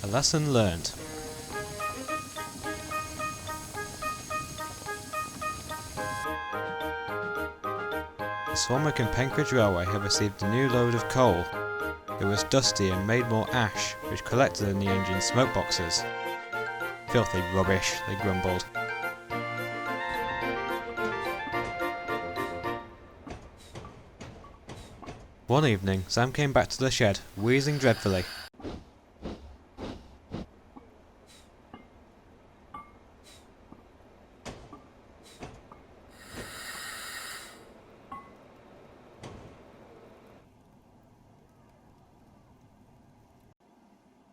A lesson learned. The Swanwick and Penkridge Railway had received a new load of coal. It was dusty and made more ash, which collected in the engine's smoke boxes. Filthy rubbish, they grumbled. One evening, Sam came back to the shed, wheezing dreadfully.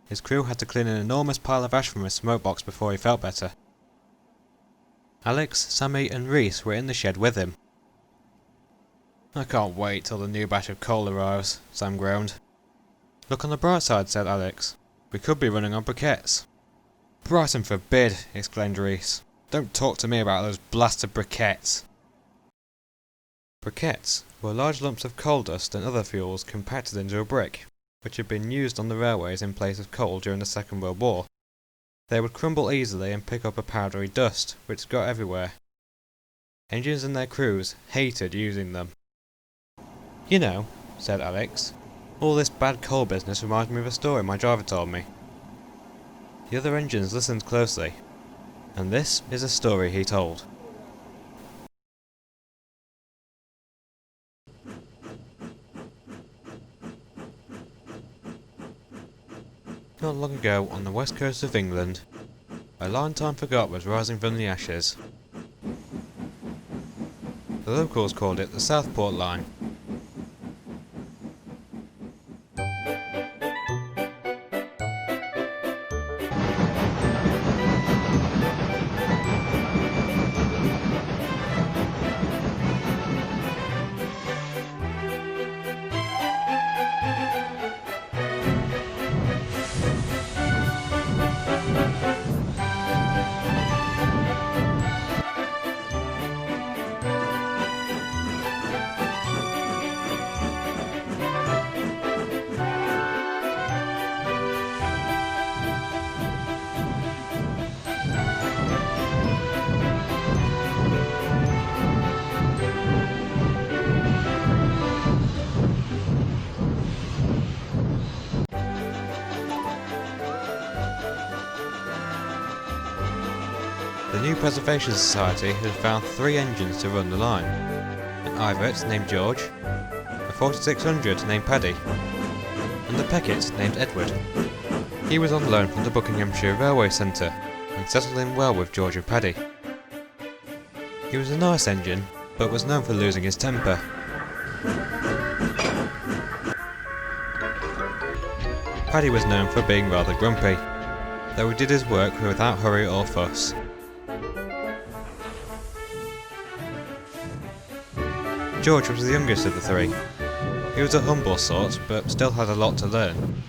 His crew had to clean an enormous pile of ash from his smoke box before he felt better. Alex, Sammy and Reese were in the shed with him. "I can't wait till the new batch of coal arrives," Sam groaned. "Look on the bright side," said Alex. "We could be running on briquettes." "Brighton forbid!" exclaimed Reese. "Don't talk to me about those blasted briquettes." Briquettes were large lumps of coal dust and other fuels compacted into a brick, which had been used on the railways in place of coal during the Second World War. They would crumble easily and pick up a powdery dust, which got everywhere. Engines and their crews hated using them. "You know," said Alex, "all this bad coal business reminds me of a story my driver told me." The other engines listened closely, and this is a story he told. Not long ago, on the west coast of England, a line time forgot was rising from the ashes. The locals called it the Southport Line. The new Preservation Society had found 3 engines to run the line. An Ivert named George, a 4600 named Paddy, and a Peckett named Edward. He was on loan from the Buckinghamshire Railway Centre and settled in well with George and Paddy. He was a nice engine, but was known for losing his temper. Paddy was known for being rather grumpy, though he did his work without hurry or fuss. George was the youngest of the 3. He was a humble sort, but still had a lot to learn.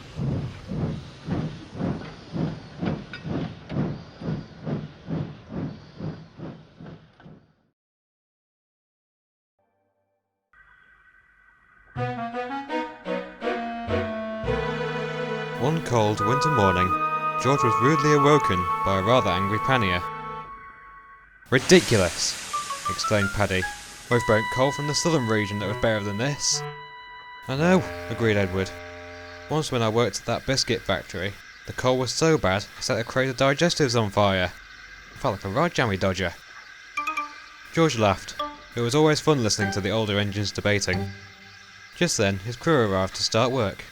One cold winter morning, George was rudely awoken by a rather angry pannier. "Ridiculous!" exclaimed Paddy. "We've burnt coal from the southern region that was better than this." "I know," agreed Edward. "Once when I worked at that biscuit factory, the coal was so bad I set a crate of digestives on fire. I felt like a right jammy dodger." George laughed. It was always fun listening to the older engines debating. Just then his crew arrived to start work.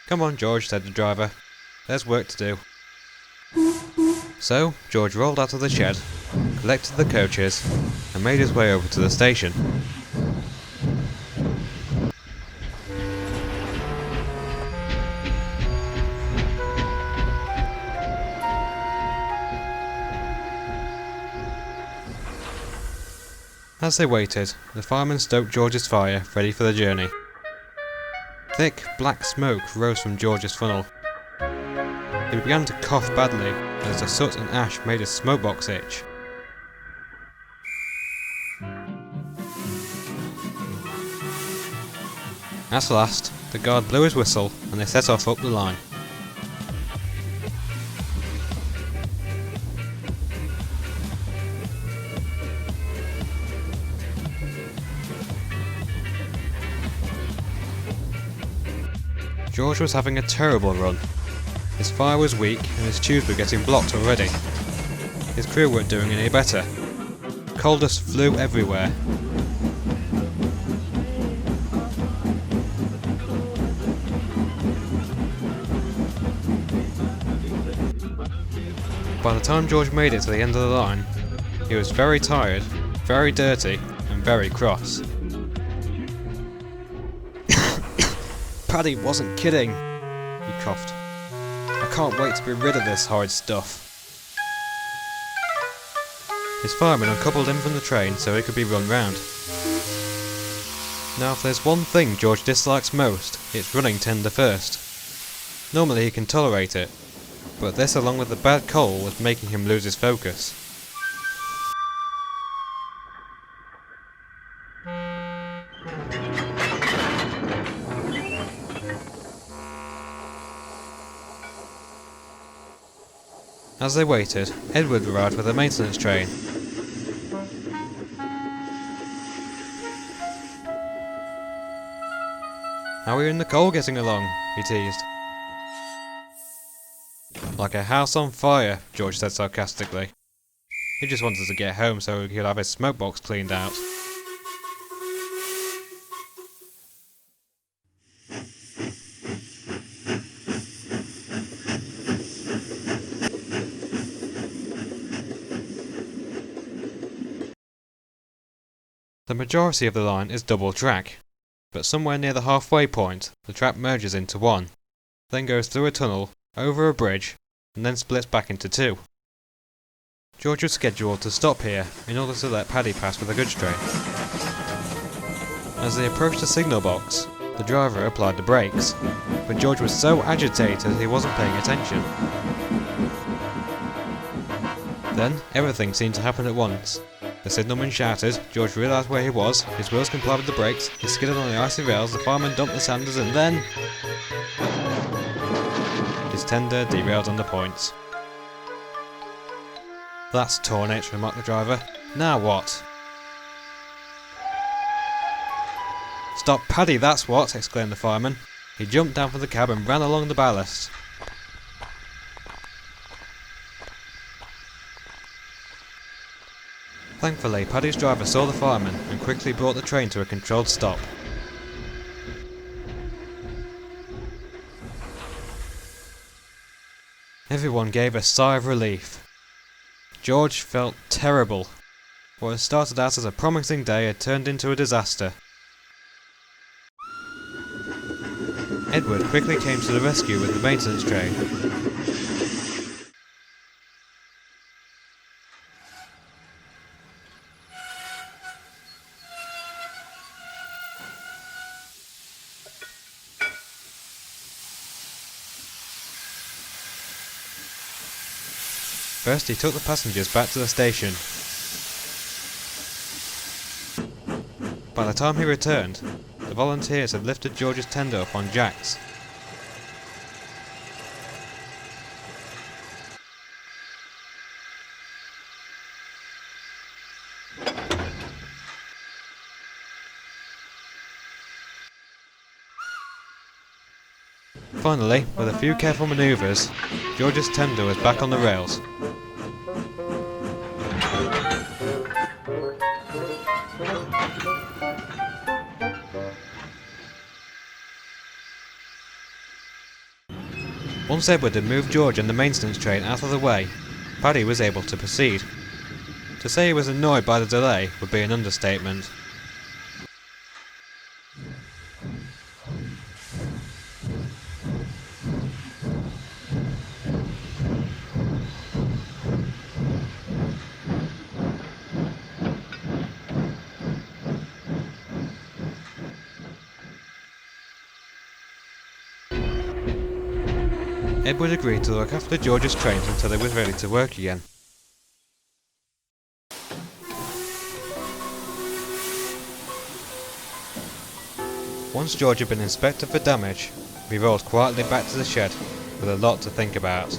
"Come on, George," said the driver. "There's work to do." So George rolled out of the shed, collected the coaches, and made his way over to the station. As they waited, the fireman stoked George's fire, ready for the journey. Thick, black smoke rose from George's funnel. He began to cough badly as the soot and ash made his smoke box itch. At last, the guard blew his whistle and they set off up the line. George was having a terrible run. His fire was weak and his tubes were getting blocked already. His crew weren't doing any better. Coal dust flew everywhere. By the time George made it to the end of the line, he was very tired, very dirty, and very cross. Paddy wasn't kidding, he coughed. I can't wait to be rid of this horrid stuff. His fireman uncoupled him from the train so he could be run round. Now if there's one thing George dislikes most, it's running tender first. Normally he can tolerate it, but this along with the bad coal was making him lose his focus. As they waited, Edward arrived with a maintenance train. How are you and the coal getting along? He teased. Like a house on fire, George said sarcastically. He just wanted to get home so he could have his smoke box cleaned out. The majority of the line is double track, but somewhere near the halfway point, the track merges into one, then goes through a tunnel, over a bridge, and then splits back into two. George was scheduled to stop here in order to let Paddy pass with a goods train. As they approached the signal box, the driver applied the brakes, but George was so agitated he wasn't paying attention. Then, everything seemed to happen at once. The signalman shouted, George realised where he was, his wheels complied with the brakes, he skidded on the icy rails, the fireman dumped the sanders, and then... his tender derailed on the points. That's torn it, remarked the driver. Now what? Stop Paddy, that's what, exclaimed the fireman. He jumped down from the cab and ran along the ballast. Thankfully, Paddy's driver saw the fireman and quickly brought the train to a controlled stop. Everyone gave a sigh of relief. George felt terrible. What had started out as a promising day had turned into a disaster. Edward quickly came to the rescue with the maintenance train. First he took the passengers back to the station. By the time he returned, the volunteers had lifted George's tender up on jacks. Finally, with a few careful manoeuvres, George's tender was back on the rails. Once Edward had moved George and the maintenance train out of the way, Paddy was able to proceed. To say he was annoyed by the delay would be an understatement. Edward agreed to look after George's trains until it was ready to work again. Once George had been inspected for damage, we rolled quietly back to the shed with a lot to think about.